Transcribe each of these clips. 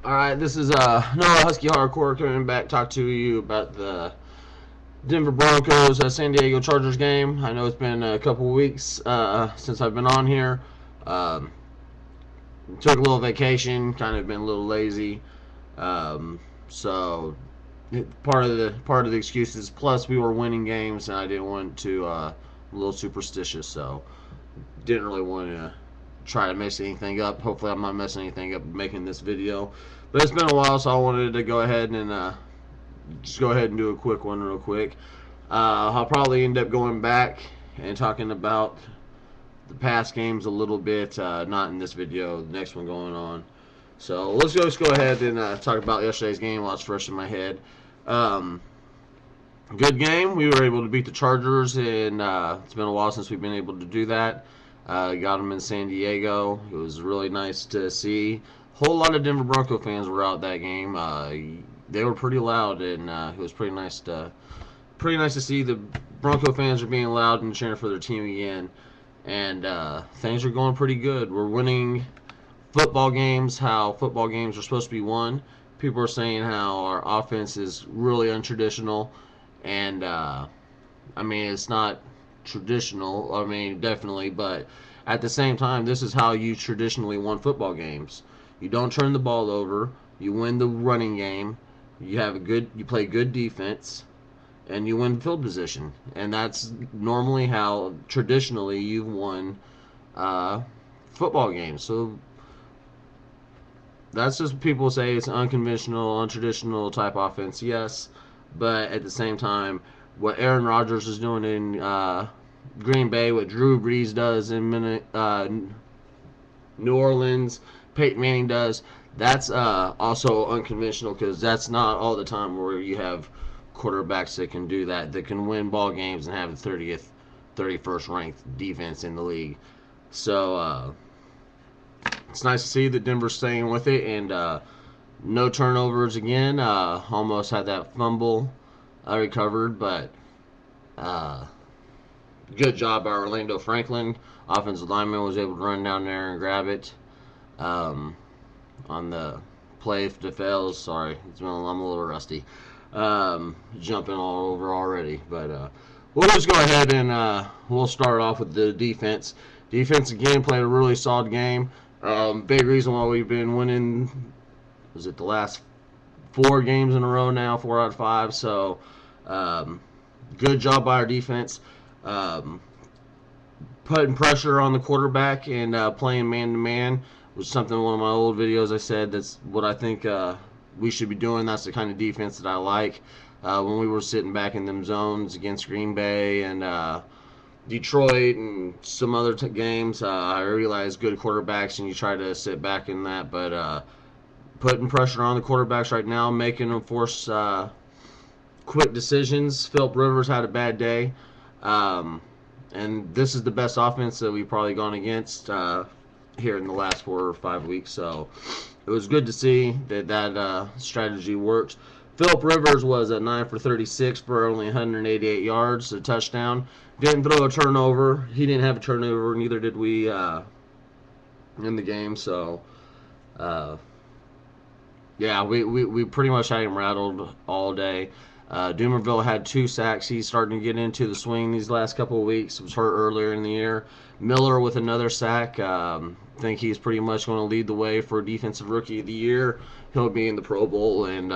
Alright, this is Noah HuskeHardcore coming back to talk to you about the Denver Broncos San Diego Chargers game. I know it's been a couple weeks since I've been on here. Um, Took a little vacation, kind of been a little lazy. So part of the excuses. Plus, we were winning games, and I didn't want to a little superstitious, so didn't really want to try to mess anything up. Hopefully, I'm not messing anything up making this video. But it's been a while, so I wanted to go ahead and just go ahead and do a quick one real quick. I'll probably end up going back and talking about the past games a little bit, not in this video, the next one going on. So let's go ahead and talk about yesterday's game while it's fresh in my head. Um, Good game. We were able to beat the Chargers, and it's been a while since we've been able to do that. Got them in San Diego. It was really nice to see. A whole lot of Denver Bronco fans were out that game. They were pretty loud, and it was pretty nice to see the Bronco fans are being loud and cheering for their team again. And things are going pretty good. We're winning football games how football games are supposed to be won. People are saying how our offense is really untraditional, and I mean, it's not traditional. I mean, definitely, but at the same time, this is how you traditionally won football games. You don't turn the ball over. You win the running game. You play good defense, and you win field position. And that's normally how traditionally you've won uh, football games. So that's just people say it's unconventional, untraditional type offense. Yes, but at the same time, what Aaron Rodgers is doing in Green Bay, what Drew Brees does in New Orleans, Peyton Manning does, that's also unconventional because that's not all the time where you have quarterbacks that can do that, that can win ball games and have the 30th, 31st ranked defense in the league. So it's nice to see that Denver's staying with it, and no turnovers again. Almost had that fumble recovered, but uh, good job by Orlando Franklin. Offensive lineman was able to run down there and grab it um, on the play to fails. Sorry, I'm a little rusty. Jumping all over already, but we'll just go ahead and we'll start off with the defense. Defense again played a really solid game. Big reason why we've been winning. Was it the last 4 games in a row now, 4 out of 5? So good job by our defense. Um, Putting pressure on the quarterback and playing man to man was something in one of my old videos I said that's what I think we should be doing. That's the kind of defense that I like. When we were sitting back in them zones against Green Bay and Detroit and some other games, I realized good quarterbacks and you try to sit back in that, but putting pressure on the quarterbacks right now, making them force quick decisions. Philip Rivers had a bad day. And this is the best offense that we've probably gone against here in the last 4 or 5 weeks. So it was good to see that strategy worked. Philip Rivers was at 9 for 36 for only 188 yards, a touchdown. Didn't throw a turnover. He didn't have a turnover. Neither did we in the game. So, yeah, we pretty much had him rattled all day. Dumerville had 2 sacks. He's starting to get into the swing these last couple of weeks. He was hurt earlier in the year. Miller with another sack. Think he's pretty much going to lead the way for Defensive Rookie of the Year. He'll be in the Pro Bowl, and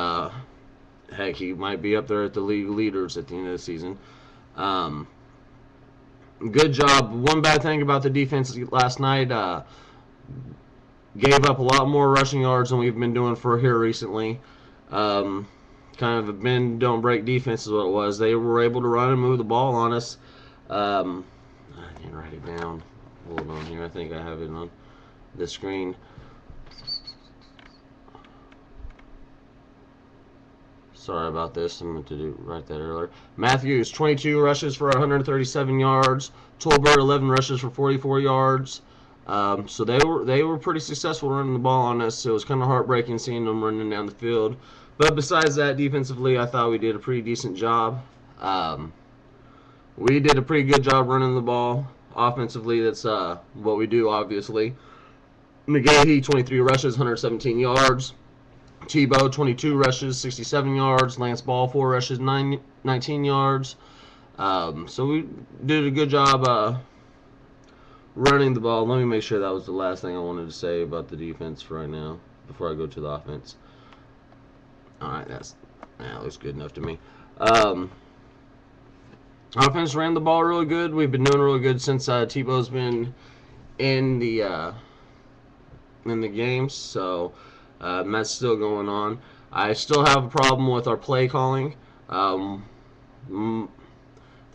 heck, he might be up there at the league leaders at the end of the season. Good job. One bad thing about the defense last night, gave up a lot more rushing yards than we've been doing for here recently. Kind of a bend don't break defense is what it was. They were able to run and move the ball on us. I didn't write it down. Hold on here. I think I have it on the screen. Sorry about this. I meant to write that earlier. Matthews, 22 rushes for 137 yards. Tolbert, 11 rushes for 44 yards. So they were pretty successful running the ball on us. So it was kind of heartbreaking seeing them running down the field. But besides that, defensively, I thought we did a pretty decent job. We did a pretty good job running the ball. Offensively, that's what we do, obviously. McGahee, 23 rushes, 117 yards. Tebow, 22 rushes, 67 yards. Lance Ball, 4 rushes, 19 yards. So we did a good job running the ball. Let me make sure that was the last thing I wanted to say about the defense for right now before I go to the offense. All right, that looks good enough to me. Offense ran the ball really good. We've been doing really good since Tebow's been in the games, so that's still going on. I still have a problem with our play calling. They're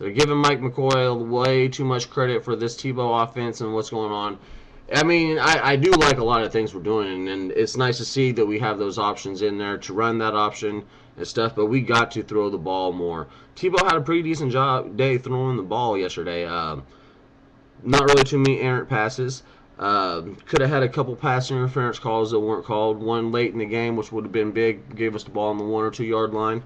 giving Mike McCoy way too much credit for this Tebow offense and what's going on. I mean, I do like a lot of things we're doing, and it's nice to see that we have those options in there to run that option and stuff, but we got to throw the ball more. Tebow had a pretty decent day throwing the ball yesterday. Not really too many errant passes. Could have had a couple pass interference calls that weren't called. One late in the game, which would have been big, gave us the ball on the 1 or 2 yard line.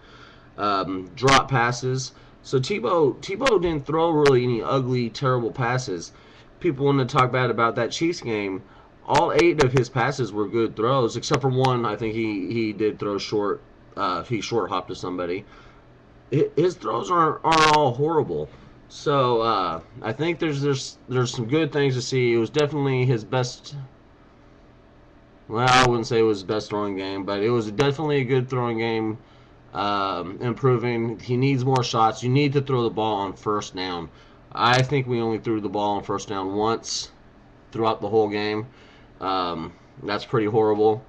Drop passes. So Tebow didn't throw really any ugly, terrible passes. People want to talk bad about that Chiefs game. All 8 of his passes were good throws, except for one. I think he did throw short. He short hopped to somebody. His throws aren't all horrible. So I think there's some good things to see. It was definitely his best. Well, I wouldn't say it was his best throwing game, but it was definitely a good throwing game. Improving. He needs more shots. You need to throw the ball on first down. I think we only threw the ball on first down once throughout the whole game. That's pretty horrible.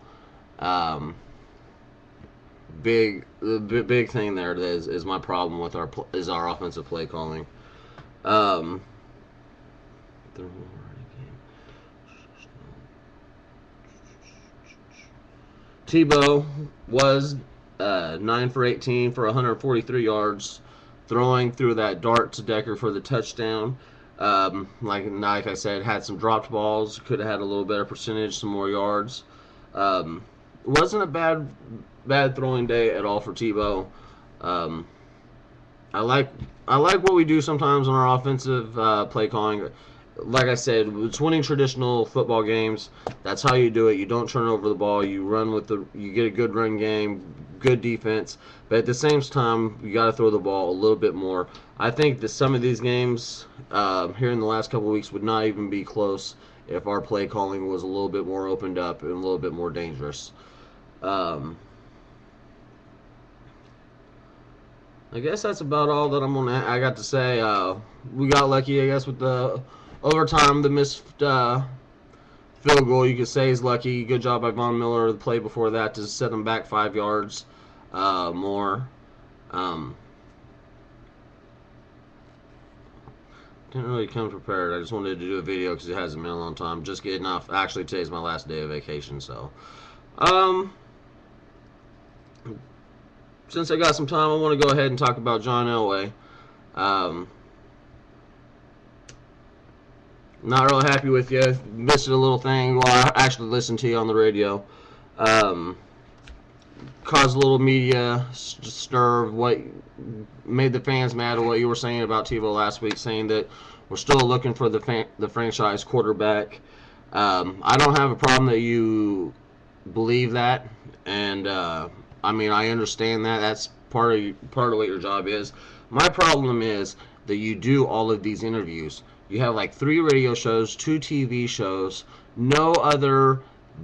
Big thing there is my problem with our offensive play calling. Tebow was 9 for 18 for 143 yards, throwing through that dart to Decker for the touchdown. Like I said, had some dropped balls. Could have had a little better percentage, some more yards. Wasn't a bad throwing day at all for Tebow. I like what we do sometimes on our offensive play calling. Like I said, it's winning traditional football games. That's how you do it. You don't turn over the ball. You run you get a good run game, good defense. But at the same time, you got to throw the ball a little bit more. I think that some of these games here in the last couple of weeks would not even be close if our play calling was a little bit more opened up and a little bit more dangerous. I guess that's about all that I got to say. We got lucky, I guess, with the overtime, the missed field goal. You could say is lucky. Good job by Von Miller. The play before that to set them back 5 yards more. Didn't really come prepared. I just wanted to do a video because it hasn't been a long time. Just getting off. Actually, today's my last day of vacation, so. Since I got some time, I want to go ahead and talk about John Elway. Not real happy with you. Missed a little thing while I actually listened to you on the radio. Caused a little media stir. What made the fans mad at what you were saying about Tebow last week, saying that we're still looking for the franchise quarterback. I don't have a problem that you believe that, and I mean, I understand that. That's part of what your job is. My problem is that you do all of these interviews. You have like 3 radio shows, 2 TV shows, no other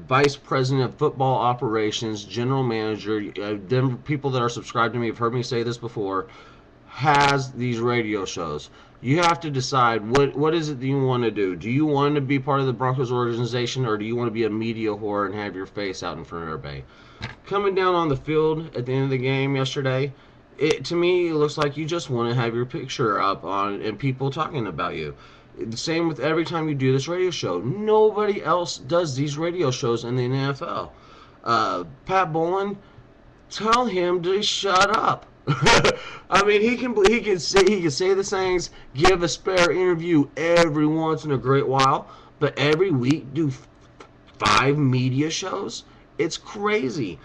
vice president of football operations, general manager, people that are subscribed to me have heard me say this before, has these radio shows. You have to decide what is it that you want to do. Do you want to be part of the Broncos organization, or do you want to be a media whore and have your face out in front of everybody? Coming down on the field at the end of the game yesterday, to me it looks like you just want to have your picture up on and people talking about you. The same with every time you do this radio show. Nobody else does these radio shows in the NFL. Pat Bowlen, tell him to shut up. I mean, he can say the things, give a spare interview every once in a great while, but every week do 5 media shows. It's crazy.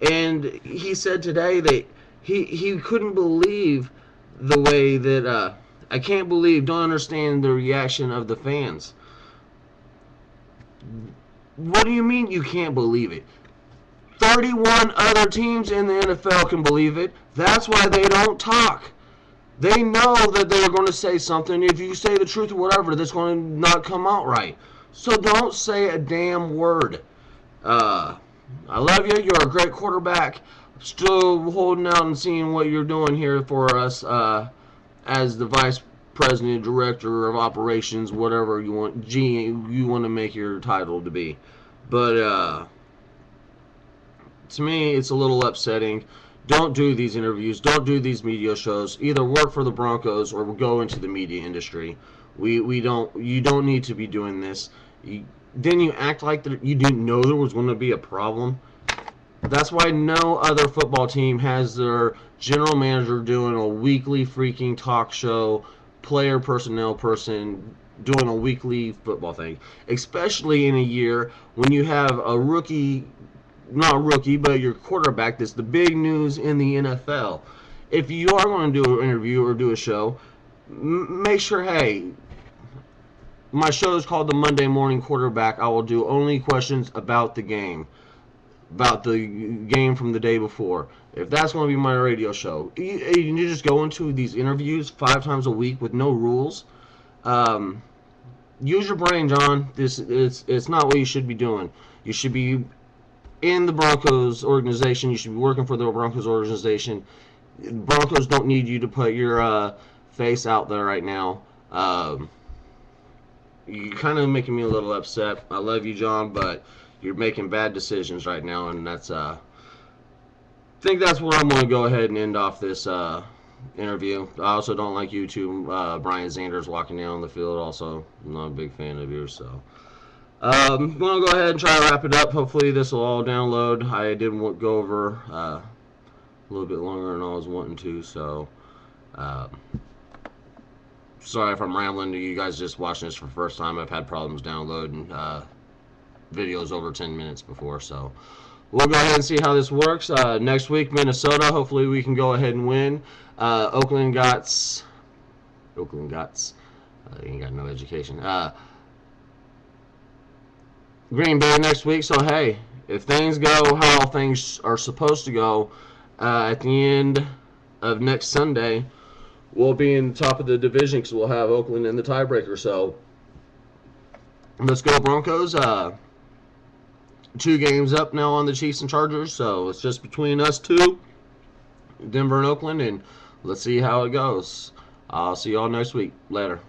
And he said today that he couldn't believe the way that don't understand the reaction of the fans. What do you mean you can't believe it? 31 other teams in the NFL can believe it. That's why they don't talk. They know that they're going to say something. If you say the truth or whatever, that's going to not come out right. So don't say a damn word. I love you. You're a great quarterback. Still holding out and seeing what you're doing here for us as the vice president, director of operations, whatever you want, you want to make your title to be. But to me, it's a little upsetting. Don't do these interviews. Don't do these media shows. Either work for the Broncos or go into the media industry. You don't need to be doing this. Then you act like you didn't know there was going to be a problem. That's why no other football team has their general manager doing a weekly freaking talk show, player personnel person doing a weekly football thing. Especially in a year when you have a rookie, not a rookie, but your quarterback that's the big news in the NFL. If you are going to do an interview or do a show, make sure, hey, my show is called the Monday Morning Quarterback. I will do only questions about the game from the day before. If that's going to be my radio show, you just go into these interviews 5 times a week with no rules. Use your brain, John. It's not what you should be doing. You should be in the Broncos organization. You should be working for the Broncos organization. Broncos don't need you to put your face out there right now. You're kind of making me a little upset. I love you, John, but you're making bad decisions right now, and that's I think that's where I'm going to go ahead and end off this interview. I also don't like you two, Brian Zanders, walking down the field. Also, I'm not a big fan of yours, so I'm going to go ahead and try to wrap it up. Hopefully this will all download. I did go over a little bit longer than I was wanting to, so sorry if I'm rambling to you guys just watching this for the first time. I've had problems downloading videos over 10 minutes before, so we'll go ahead and see how this works. Next week, Minnesota. Hopefully we can go ahead and win. Oakland Gots. Ain't got no education. Green Bay next week. So, hey, if things go how things are supposed to go, at the end of next Sunday, we'll be in the top of the division because we'll have Oakland in the tiebreaker. So, let's go Broncos. 2 games up now on the Chiefs and Chargers, so it's just between us two, Denver and Oakland, and let's see how it goes. I'll see y'all next week. Later.